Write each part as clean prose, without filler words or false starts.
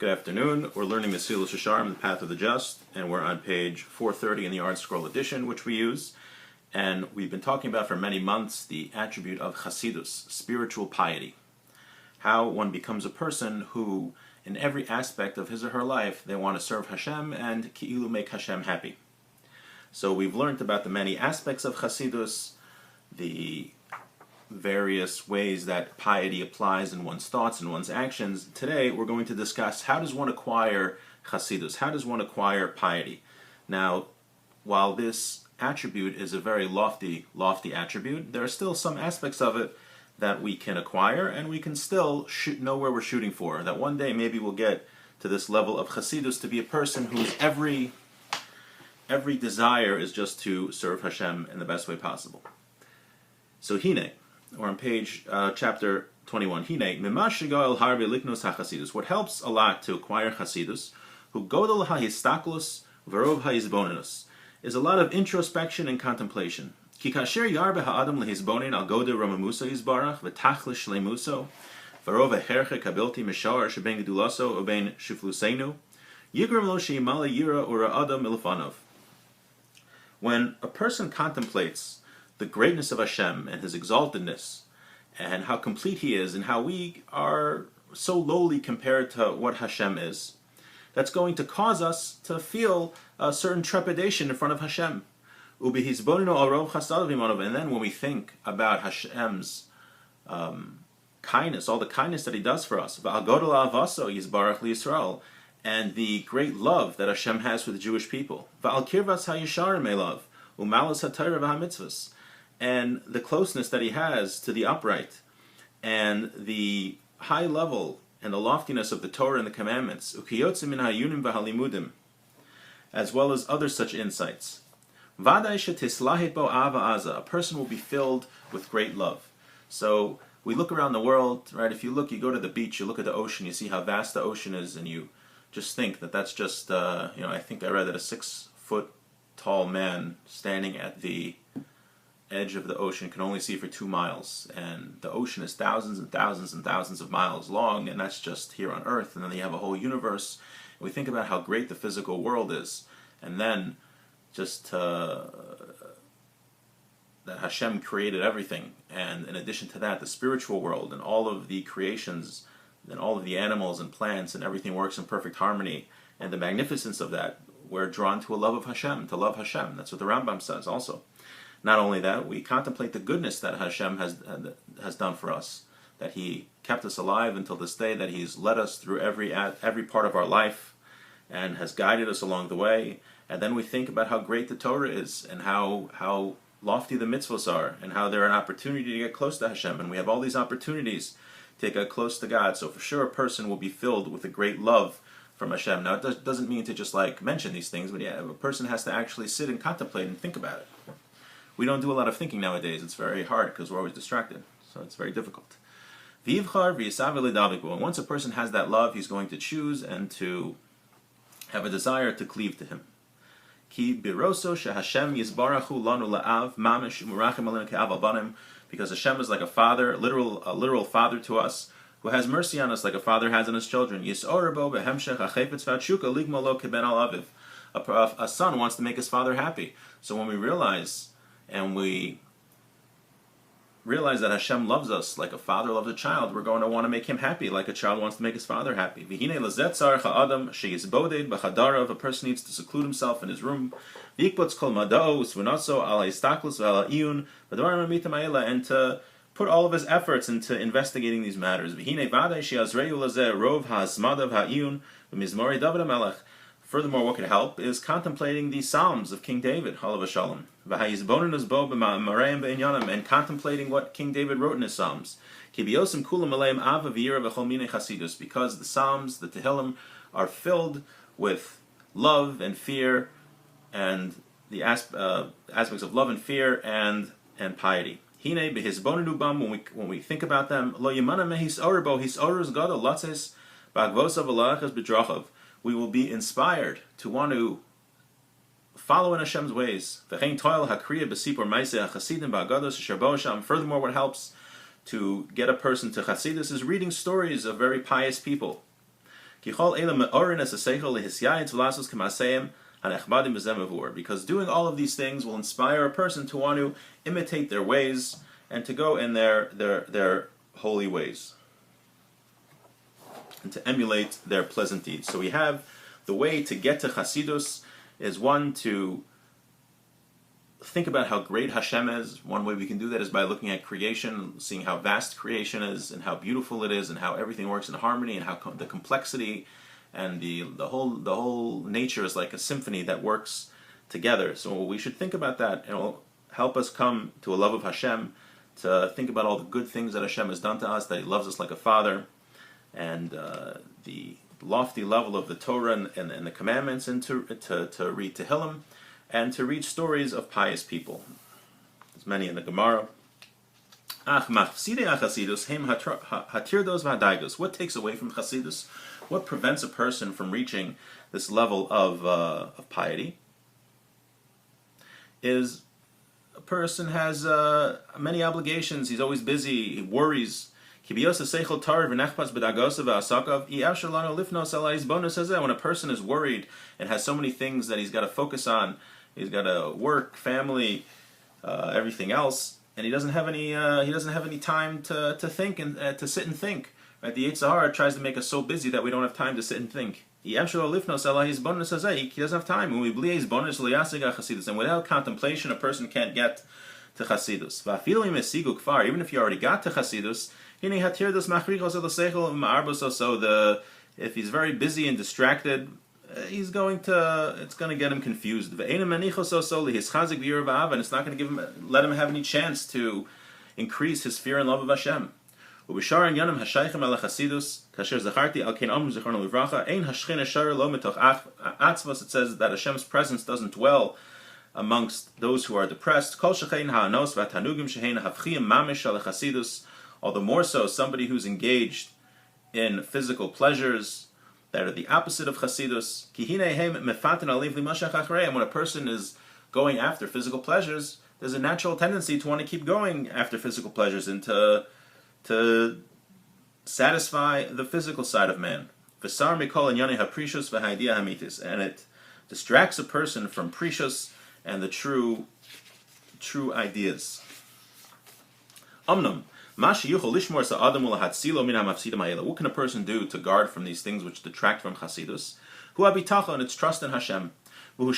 Good afternoon. We're learning the Silas Sharm, the Path of the Just, and we're on page 430 in the Art Scroll edition, which we use. And we've been talking about for many months the attribute of Chasidus, spiritual piety. How one becomes a person who, in every aspect of his or her life, they want to serve Hashem and ki'ilu make Hashem happy. So we've learned about the many aspects of Chasidus, the various ways that piety applies in one's thoughts and one's actions. Today we're going to discuss how does one acquire Chasidus, how does one acquire piety. Now, while this attribute is a very lofty attribute, there are still some aspects of it that we can acquire, and we can still know where we're shooting for. That one day maybe we'll get to this level of Chasidus to be a person whose every desire is just to serve Hashem in the best way possible. So Hine, or on page chapter 21, Hine, Mimash Shigoel Harbe Liknos HaChasidus. What helps a lot to acquire Chasidus, who Godel HaHistaklus Verov HaHizbonenus, is a lot of introspection and contemplation. Ki kasher yarbe ha'adam lehizbonin al gode ramamuso yizbarach v'tachlis shleimuso verov ha'herche kabilti mishar sheben gedulaso ubein shiflusenu yigram lo sheimala yira ura adam ilfanov. When a person contemplates the greatness of Hashem and His exaltedness and how complete He is and how we are so lowly compared to what Hashem is, that's going to cause us to feel a certain trepidation in front of Hashem. And then when we think about Hashem's kindness, all the kindness that He does for us, and the great love that Hashem has for the Jewish people, and the closeness that He has to the upright, and the high level and the loftiness of the Torah and the commandments, as well as other such insights. A person will be filled with great love. So we look around the world, right? If you look, you go to the beach, you look at the ocean, you see how vast the ocean is, and you just think that that's just, I think I read that a 6-foot tall man standing at the edge of the ocean can only see for 2 miles, and the ocean is thousands and thousands and thousands of miles long, and that's just here on Earth. And then you have a whole universe, and we think about how great the physical world is, and then just that Hashem created everything, and in addition to that, the spiritual world and all of the creations and all of the animals and plants and everything works in perfect harmony, and the magnificence of that, we're drawn to a love of Hashem, to love Hashem. That's what the Rambam says also. Not only that, we contemplate the goodness that Hashem has done for us, that He kept us alive until this day, that He's led us through every part of our life and has guided us along the way. And then we think about how great the Torah is and how lofty the mitzvahs are and how they're an opportunity to get close to Hashem. And we have all these opportunities to get close to God. So for sure a person will be filled with a great love from Hashem. Now it doesn't mean to just mention these things, but a person has to actually sit and contemplate and think about it. We don't do a lot of thinking nowadays. It's very hard because we're always distracted. So it's very difficult. And once a person has that love, he's going to choose and to have a desire to cleave to Him. Because Hashem is like a father, a literal father to us, who has mercy on us like a father has on his children. A son wants to make his father happy. So when we realize that Hashem loves us like a father loves a child, we're going to want to make him happy like a child wants to make his father happy. A person needs to seclude himself in his room and to put all of his efforts into investigating these matters. Furthermore, what could help is contemplating the Psalms of King David, Halav Shalom, and contemplating what King David wrote in his Psalms. Because the Psalms, the Tehillim, are filled with love and fear, and the aspects of love and fear and piety. When we think about them, we will be inspired to want to follow in Hashem's ways. Furthermore, what helps to get a person to Chasidus is reading stories of very pious people. Because doing all of these things will inspire a person to want to imitate their ways and to go in their holy ways and to emulate their pleasant deeds. So we have the way to get to Chasidus is one, to think about how great Hashem is. One way we can do that is by looking at creation, seeing how vast creation is and how beautiful it is and how everything works in harmony and how the complexity and the whole nature is like a symphony that works together. So we should think about that. It'll help us come to a love of Hashem, to think about all the good things that Hashem has done to us, that He loves us like a father, and the lofty level of the Torah and the commandments, and to read Tehillim, and to read stories of pious people. There's many in the Gemara. What takes away from Chasidus? What prevents a person from reaching this level of piety? Is a person has many obligations. He's always busy. He worries. When a person is worried and has so many things that he's got to focus on, he's got to work, family, everything else, and he doesn't have any time to think and to sit and think. Right? The Yetzer Hara tries to make us so busy that we don't have time to sit and think. He doesn't have time. And without contemplation, a person can't get to Chasidus. Even if you already got to Chasidus, so if he's very busy and distracted, it's going to get him confused. And it's not going to let him have any chance to increase his fear and love of Hashem. It says that Hashem's presence doesn't dwell amongst those who are depressed. All the more so somebody who's engaged in physical pleasures that are the opposite of Chasidus. And when a person is going after physical pleasures, there's a natural tendency to want to keep going after physical pleasures and to satisfy the physical side of man. And it distracts a person from precious and the true ideas. What can a person do to guard from these things which detract from Chasidus? And it's trust in Hashem. He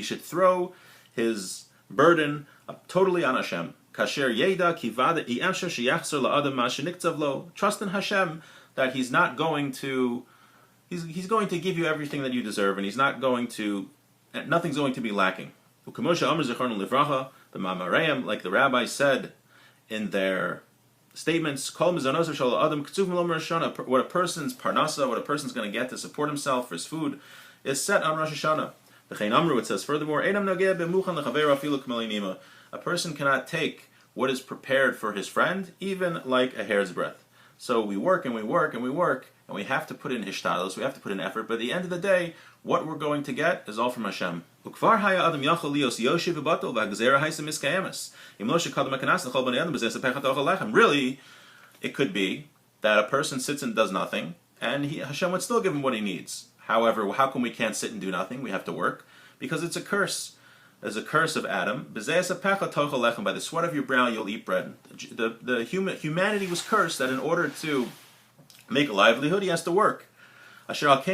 should throw his burden totally on Hashem. Trust in Hashem that He's not going to He's going to give you everything that you deserve, and nothing's going to be lacking. The Mamareim, like the rabbis said in their statements, what a person's parnasa, what a person's going to get to support himself for his food, is set on Rosh Hashanah. It says furthermore, a person cannot take what is prepared for his friend, even like a hair's breadth. So we work and we work and we work, and we have to put in hishtadlus, we have to put in effort, but at the end of the day, what we're going to get is all from Hashem. Really, it could be that a person sits and does nothing, and Hashem would still give him what he needs. However, how come we can't sit and do nothing? We have to work, because it's a curse. There's a curse of Adam. By the sweat of your brow you'll eat bread. Humanity was cursed that in order to make a livelihood, he has to work. That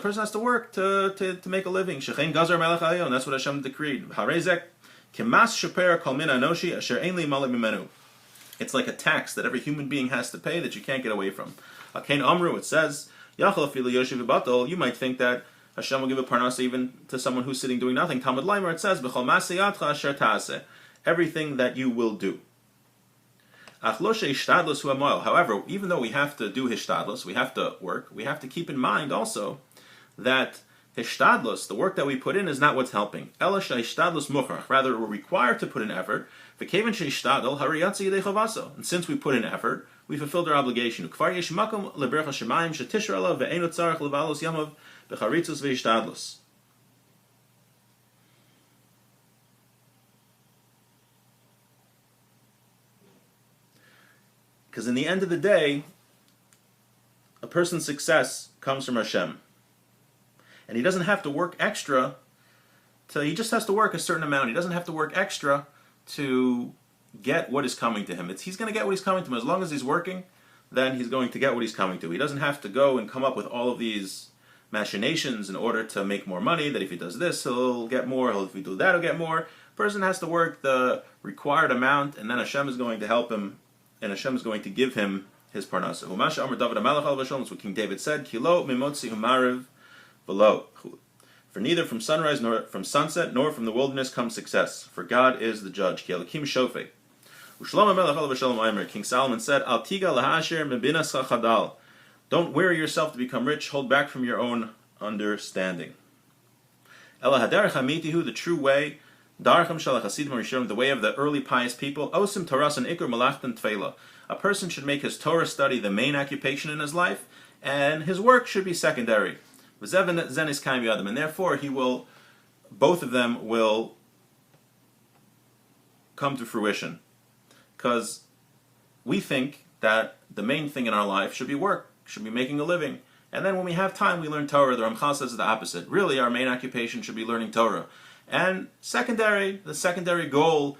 person has to work to make a living. That's what Hashem decreed. It's like a tax that every human being has to pay that you can't get away from. It says, you might think that Hashem will give a parnasa even to someone who's sitting doing nothing. Talmud Leimer, it says, everything that you will do. However, even though we have to do hishtadlus, we have to work, we have to keep in mind also that hishtadlus, the work that we put in, is not what's helping. Rather, we're required to put in effort. And since we put in effort, we fulfilled our obligation. Because in the end of the day, a person's success comes from Hashem. And he doesn't have to work extra. He just has to work a certain amount. He doesn't have to work extra to get what is coming to him. He's going to get what he's coming to him. As long as he's working, then he's going to get what he's coming to. He doesn't have to go and come up with all of these machinations in order to make more money, that if he does this, he'll get more, if he do that, he'll get more. Person has to work the required amount, and then Hashem is going to help him, and Hashem is going to give him his parnasa. That's what King David said, Kilo mimotzi umariv below. For neither from sunrise nor from sunset nor from the wilderness comes success. For God is the judge. King Solomon said, Al tiga lahasher mebinas chadal. Don't weary yourself to become rich. Hold back from your own understanding. Ela haderech hamitihu, the true way, darcham shel hasidim rishonim, the way of the early pious people. Osim toras and ikur malachtan tefela. A person should make his Torah study the main occupation in his life, and his work should be secondary. And therefore, both of them will come to fruition. Because we think that the main thing in our life should be work, should be making a living. And then when we have time, we learn Torah. The Ramchal says the opposite. Really, our main occupation should be learning Torah. And the secondary goal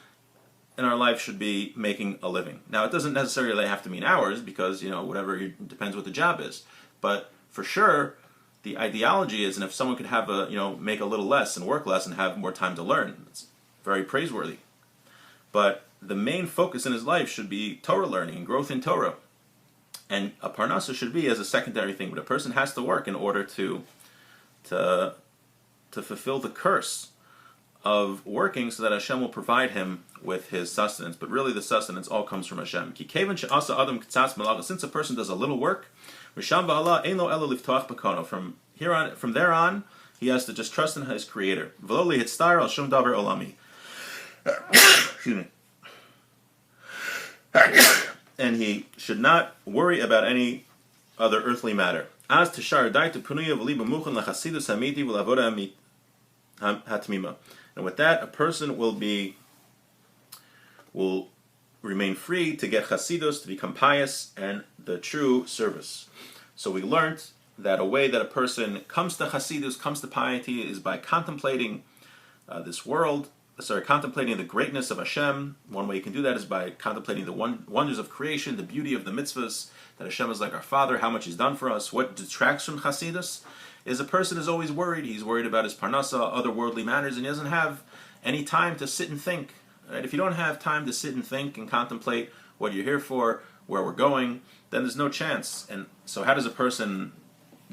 in our life should be making a living. Now, it doesn't necessarily have to mean hours, because, whatever, it depends what the job is. But for sure, the ideology is, and if someone could have make a little less and work less and have more time to learn, it's very praiseworthy. But the main focus in his life should be Torah learning and growth in Torah. And a parnasa should be as a secondary thing, but a person has to work in order to fulfill the curse of working, so that Hashem will provide him with his sustenance. But really, the sustenance all comes from Hashem. Since a person does a little work, from there on, he has to just trust in his Creator. Excuse me. And he should not worry about any other earthly matter. And with that, a person will remain free to get chasidus, to become pious, and the true service. So we learned that a way that a person comes to chasidus, comes to piety, is by contemplating this world, contemplating the greatness of Hashem. One way you can do that is by contemplating the wonders of creation, the beauty of the mitzvahs, that Hashem is like our Father, how much He's done for us. What detracts from chasidus is a person is always worried. He's worried about his parnasa, other worldly matters, and he doesn't have any time to sit and think. Right? If you don't have time to sit and think and contemplate what you're here for, where we're going, then there's no chance. And so how does a person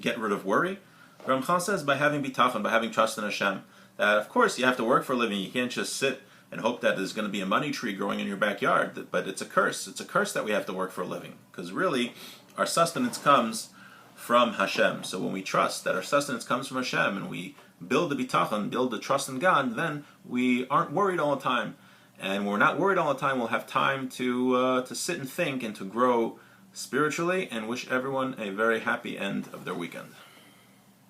get rid of worry? Ramchal says by having bitachon, by having trust in Hashem. That of course you have to work for a living. You can't just sit and hope that there's going to be a money tree growing in your backyard. But it's a curse. It's a curse that we have to work for a living. Because really, our sustenance comes from Hashem. So when we trust that our sustenance comes from Hashem, and we build the bitachon, build the trust in God, then we aren't worried all the time. And when we're not worried all the time, we'll have time to sit and think and to grow spiritually, and wish everyone a very happy end of their weekend.